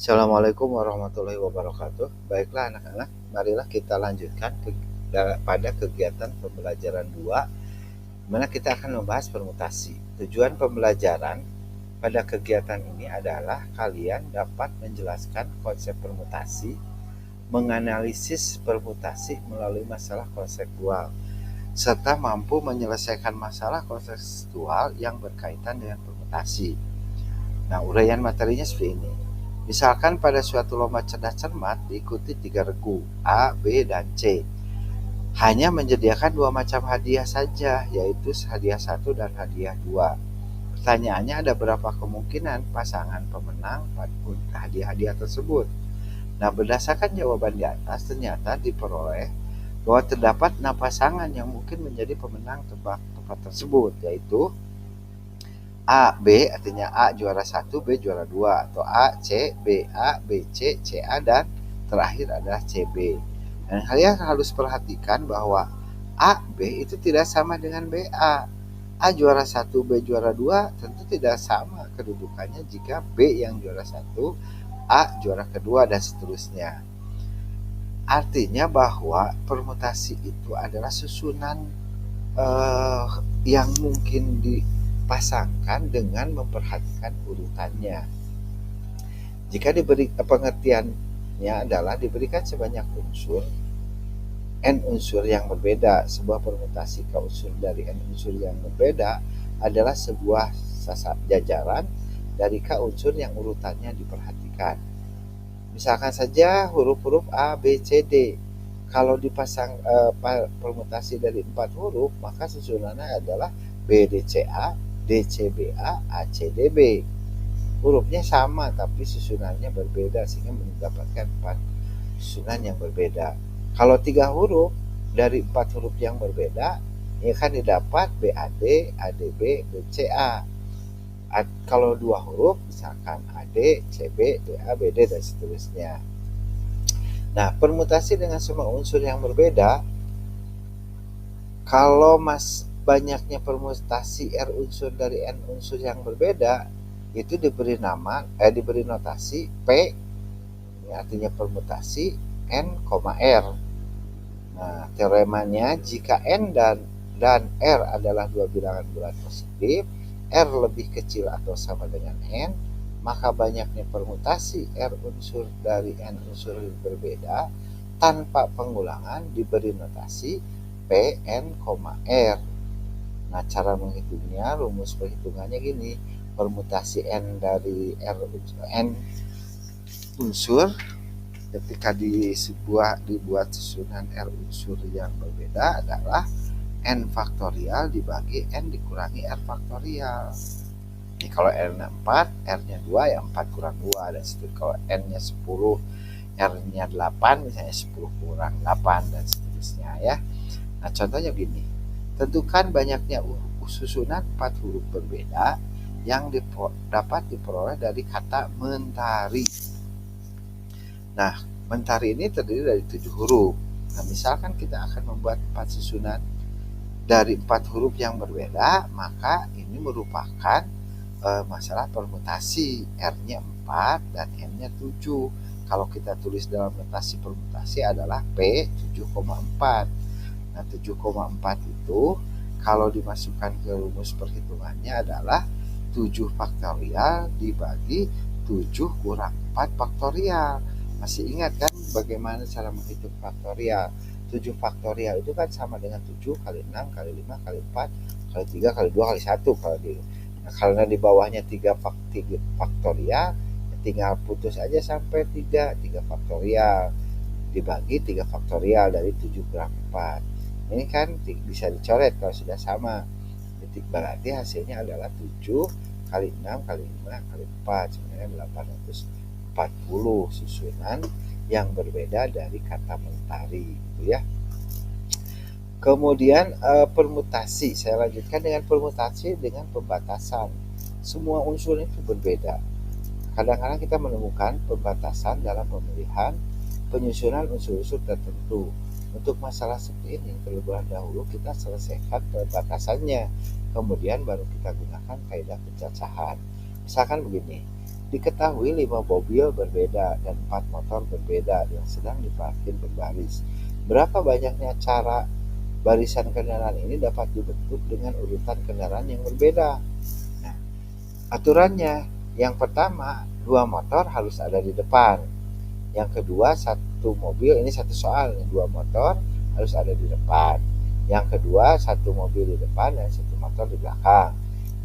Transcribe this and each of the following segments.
Assalamualaikum warahmatullahi wabarakatuh. Baiklah anak-anak, marilah kita lanjutkan pada kegiatan pembelajaran 2, di mana kita akan membahas permutasi. Tujuan pembelajaran pada kegiatan ini adalah kalian dapat menjelaskan konsep permutasi, menganalisis permutasi melalui masalah konseptual, serta mampu menyelesaikan masalah konseptual yang berkaitan dengan permutasi. Nah, uraian materinya seperti ini. Misalkan pada suatu lomba cerdas cermat diikuti 3 regu, A, B, dan C. Hanya menyediakan 2 macam hadiah saja, yaitu hadiah 1 dan hadiah 2. Pertanyaannya, ada berapa kemungkinan pasangan pemenang pada hadiah-hadiah tersebut? Nah, berdasarkan jawaban di atas, ternyata diperoleh bahwa terdapat 6 pasangan yang mungkin menjadi pemenang tebak-tepat tersebut, yaitu A, B, artinya A juara 1, B juara 2, atau A, C, B, A, B, C, C, A, dan terakhir adalah CB. Dan kalian harus perhatikan bahwa A, B itu tidak sama dengan B, A juara 1, B juara 2 tentu tidak sama kedudukannya jika B yang juara 1, A juara kedua, dan seterusnya. Artinya bahwa permutasi itu adalah susunan yang mungkin dipasangkan dengan memperhatikan urutannya. Jika diberi pengertiannya adalah diberikan sebanyak unsur n unsur yang berbeda. Sebuah permutasi k unsur dari n unsur yang berbeda adalah sebuah jajaran dari k unsur yang urutannya diperhatikan. Misalkan saja huruf-huruf A, B, C, D. Kalau dipasang permutasi dari 4 huruf, maka susunannya adalah B, D, C, A, D, C, B, A, A, C, D, B. Hurufnya sama tapi susunannya berbeda sehingga mendapatkan 4 susunan yang berbeda. Kalau 3 huruf dari 4 huruf yang berbeda, ini akan didapat BAD, ADB, BCA. Kalau 2 huruf misalkan AD, CB, DA, BD, dan seterusnya. Nah, permutasi dengan semua unsur yang berbeda, kalau banyaknya permutasi R unsur dari N unsur yang berbeda, itu diberi notasi P, artinya permutasi N, R. Nah, teoremanya jika N dan R adalah 2 bilangan bulat positif, R lebih kecil atau sama dengan N, maka banyaknya permutasi R unsur dari N unsur berbeda tanpa pengulangan diberi notasi P, N, R. Nah, cara menghitungnya, rumus perhitungannya gini. Permutasi N dari N unsur ketika dibuat susunan R unsur yang berbeda adalah N faktorial dibagi N dikurangi R faktorial. Ini kalau R-nya 4, R-nya 2, ya 4 kurang 2. Dan seterusnya. Kalau N-nya 10, R-nya 8, misalnya 10 kurang 8, dan seterusnya ya. Nah, contohnya begini. Tentukan banyaknya susunan 4 huruf berbeda yang dapat diperoleh dari kata mentari. Nah, mentari ini terdiri dari 7 huruf. Nah, misalkan kita akan membuat 4 susunan dari 4 huruf yang berbeda, maka ini merupakan masalah permutasi. R-nya 4 dan N-nya 7. Kalau kita tulis dalam notasi permutasi adalah P 7,4. Nah, 7,4 itu kalau dimasukkan ke rumus perhitungannya adalah 7 faktorial dibagi 7 kurang 4 faktorial. Masih ingat kan bagaimana cara menghitung faktorial? 7 faktorial itu kan sama dengan 7 kali 6 kali 5 kali 4 kali 3 kali 2 kali 1 kalau di. Nah, karena di bawahnya 3 faktorial, tinggal putus aja sampai 3 faktorial dibagi 3 faktorial dari 7 kurang 4. Ini kan bisa dicoret kalau sudah sama. Berarti hasilnya adalah 7 kali 6 kali 5 kali 4, sebenarnya 840 susunan yang berbeda dari kata mentari gitu ya. Kemudian permutasi, saya lanjutkan dengan permutasi dengan pembatasan. Semua unsur itu berbeda. Kadang-kadang kita menemukan pembatasan dalam pemilihan penyusunan unsur-unsur tertentu. Untuk masalah seperti ini, terlebih dahulu kita selesaikan pembatasannya, kemudian baru kita gunakan kaidah pencacahan. Misalkan begini, Diketahui 5 mobil berbeda dan 4 motor berbeda yang sedang diparkir berbaris. Berapa banyaknya cara barisan kendaraan ini dapat dibentuk dengan urutan kendaraan yang berbeda? Nah, aturannya, yang pertama, 2 motor harus ada di depan. Yang kedua, 1 mobil, ini satu soal, 2 motor harus ada di depan. Yang kedua, 1 mobil di depan dan 1 motor di belakang.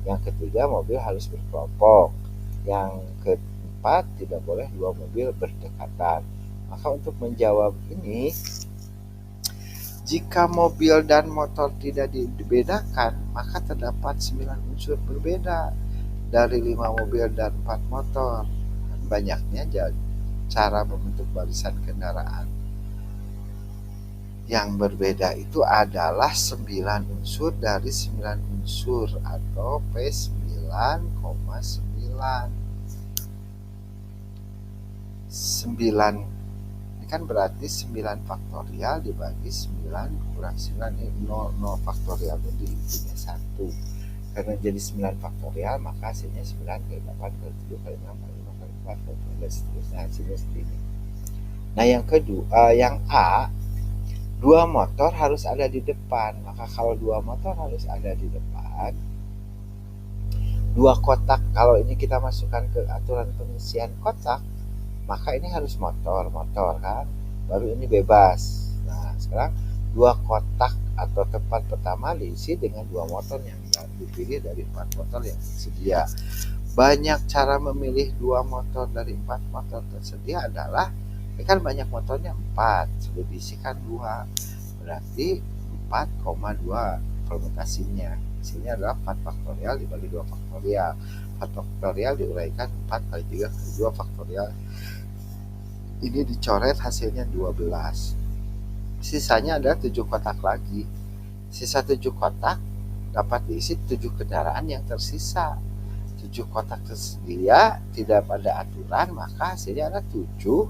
Yang ketiga, mobil harus berkelompok. Yang keempat, tidak boleh 2 mobil berdekatan. Maka untuk menjawab ini, jika mobil dan motor tidak dibedakan, maka terdapat 9 unsur berbeda dari 5 mobil dan 4 motor. Banyaknya cara membentuk barisan kendaraan yang berbeda itu adalah 9 unsur dari 9 unsur atau P9,9. 9 ini kan berarti 9 faktorial dibagi 9 kurang 9, ini 0 faktorial itu dihitungi 1. Karena jadi 9 faktorial maka hasilnya 9 kali 8 kali 7 kali 6 kali 5 kali 4 kali 5 dan seterusnya, hasilnya segini. Nah yang kedua, yang A, 2 motor harus ada di depan. Maka kalau 2 motor harus ada di depan, 2 kotak, kalau ini kita masukkan ke aturan pengisian kotak, maka ini harus motor kan, baru ini bebas. Nah sekarang 2 kotak atau tempat pertama diisi dengan 2 motor yang dipilih dari 4 motor yang tersedia. Banyak cara memilih 2 motor dari 4 motor tersedia adalah, ini kan banyak motornya 4, sudah diisikan 2, berarti 4,2 permutasinya. Hasilnya adalah 4 faktorial dibagi 2 faktorial. 4 faktorial diuraikan 4 kali 3 kali 2 faktorial. Ini dicoret, hasilnya 12. Sisanya adalah 7 kotak lagi. Sisa 7 kotak dapat diisi 7 kendaraan yang tersisa. 7 kotak tersedia tidak pada aturan, maka hasilnya adalah 7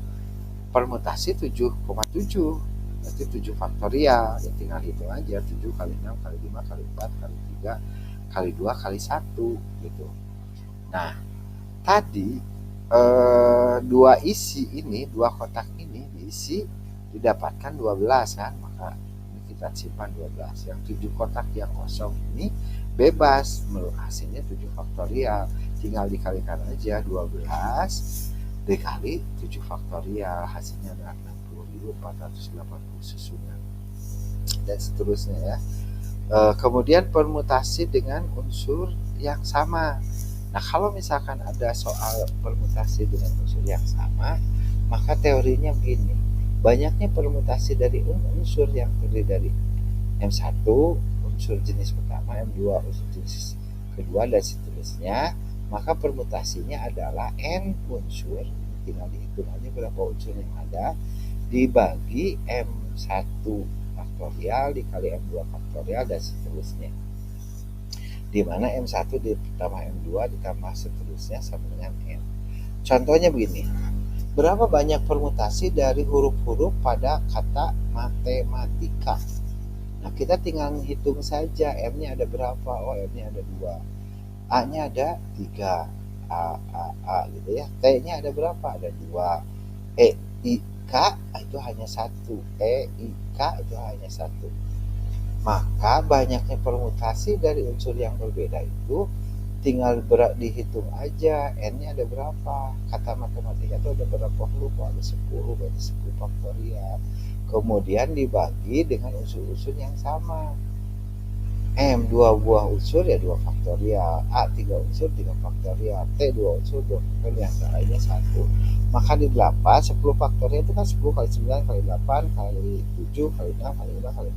permutasi 7,7. Berarti 7 faktorial, ya tinggal hitung aja, 7 kali 6 kali 5 kali 4 kali 3 kali 2 kali 1 gitu. Nah tadi 2 isi ini, 2 kotak ini diisi didapatkan 12 kan, maka ini kita simpan 12. Yang 7 kotak yang kosong ini bebas, hasilnya 7 faktorial, tinggal dikalikan aja 12 dikali 7 faktorial, hasilnya adalah 60.480 susunan dan seterusnya ya. Kemudian permutasi dengan unsur yang sama. Nah kalau misalkan ada soal permutasi dengan unsur yang sama, maka teorinya begini, banyaknya permutasi dari unsur yang terdiri dari M1 unsur jenis pertama, M2 unsur jenis kedua dan seterusnya, maka permutasinya adalah N unsur, tinggal dihitung aja berapa unsur yang ada, dibagi M1 faktorial dikali M2 faktorial dan seterusnya, di mana M1 ditambah M2 ditambah seterusnya sama dengan N. Contohnya begini, berapa banyak permutasi dari huruf-huruf pada kata matematika? Nah kita tinggal hitung saja, M-nya ada berapa? Oh M-nya ada 2, A-nya ada 3, A gitu ya. T-nya ada berapa? Ada 2, E, I, K itu hanya 1, E, I, K itu hanya 1. Maka banyaknya permutasi dari unsur yang berbeda itu tinggal dihitung aja, N-nya ada berapa. Kata matematika itu ada berapa huruf? Ada 10, berarti 10 faktorial. Kemudian dibagi dengan unsur-unsur yang sama. M 2 buah unsur ya 2 faktorial, A 3 unsur 3 faktorial, T 2 unsur 2 faktorial, yang lainnya 1. Maka di 8, 10 faktorial itu kan 10 kali 9 kali 8 kali 7 kali 6 kali 5 kali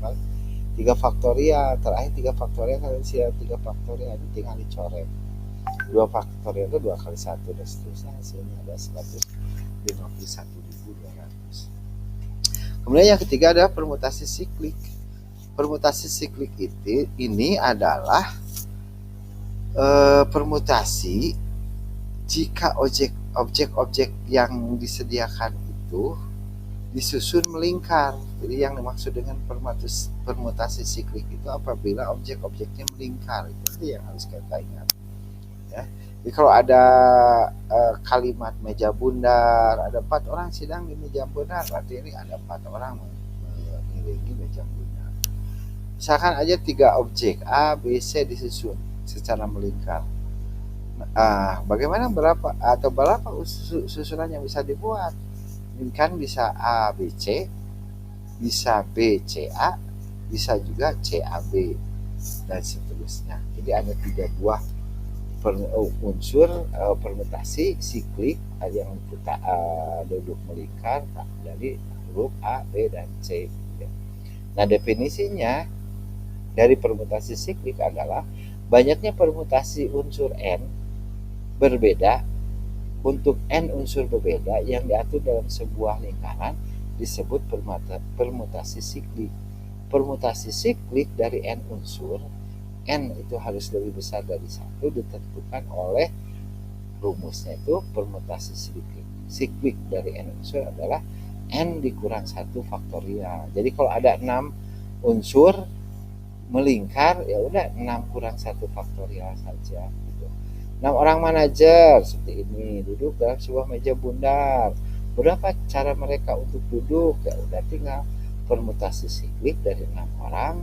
4, 3 faktorial. Terakhir 3 faktorial kali 3 faktorial, ini tinggal dicoret. 2 faktorial itu 2 kali 1 dan seterusnya, hasilnya ada 151.200. Kemudian yang ketiga adalah permutasi siklik. Permutasi siklik ini adalah permutasi jika objek-objek yang disediakan itu disusun melingkar. Jadi yang dimaksud dengan permutasi siklik itu apabila objek-objeknya melingkar, itu yang harus kita ingat ya. Jadi kalau ada kalimat meja bundar, ada 4 orang sidang di meja bundar, berarti ini ada 4 orang mengiringi meja bundar. Misalkan aja 3 objek A, B, C disusun secara melingkar. Bagaimana berapa susunan yang bisa dibuat? Ini kan bisa A, B, C, bisa B, C, A, bisa juga C, A, B, dan seterusnya. Jadi ada 3 buah unsur permutasi siklik yang kita duduk melingkar dari huruf A, B, dan C. Nah, definisinya dari permutasi siklik adalah banyaknya permutasi unsur N berbeda untuk N unsur berbeda yang diatur dalam sebuah lingkaran disebut permutasi siklik. Permutasi siklik dari N unsur, N itu harus lebih besar dari 1, ditentukan oleh rumusnya itu permutasi siklik. Siklik dari N unsur adalah N dikurang 1 faktorial. Jadi kalau ada 6 unsur melingkar, ya udah 6 kurang 1 faktorial saja gitu. 6 orang manajer seperti ini duduk dalam sebuah meja bundar. Berapa cara mereka untuk duduk? Ya udah tinggal permutasi siklik dari 6 orang,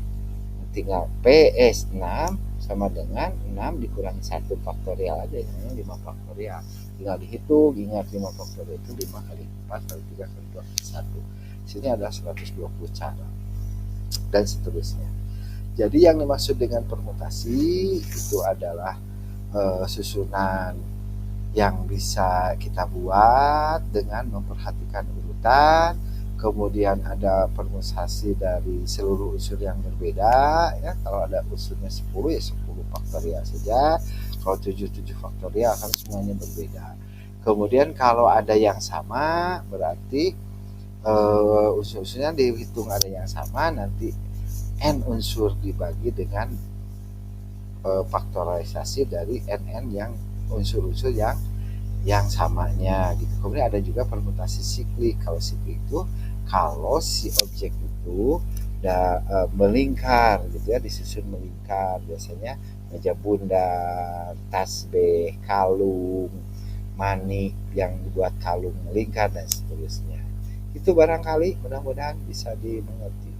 tinggal PS 6 sama dengan 6 dikurangi 1 faktorial aja, yang 5 faktorial. Tinggal dihitung, ingat 5 faktorial itu 5 kali 4 kali 3 kali 2 kali 1. Sini ada 120 cara dan seterusnya. Jadi yang dimaksud dengan permutasi itu adalah susunan yang bisa kita buat dengan memperhatikan urutan, kemudian ada permutasi dari seluruh unsur yang berbeda ya. Kalau ada unsurnya 10 ya 10 faktorial saja, kalau 7 faktorial kan semuanya berbeda. Kemudian kalau ada yang sama berarti unsur-unsurnya dihitung ada yang sama, nanti N unsur dibagi dengan faktorisasi dari NN yang unsur-unsur yang samanya gitu. Kemudian ada juga permutasi siklik. Kalau siklik itu kalau si objek itu melingkar gitu ya, disusun melingkar, biasanya meja bundar, tasbih, kalung, manik yang dibuat kalung melingkar dan seterusnya. Itu barangkali mudah-mudahan bisa dimengerti.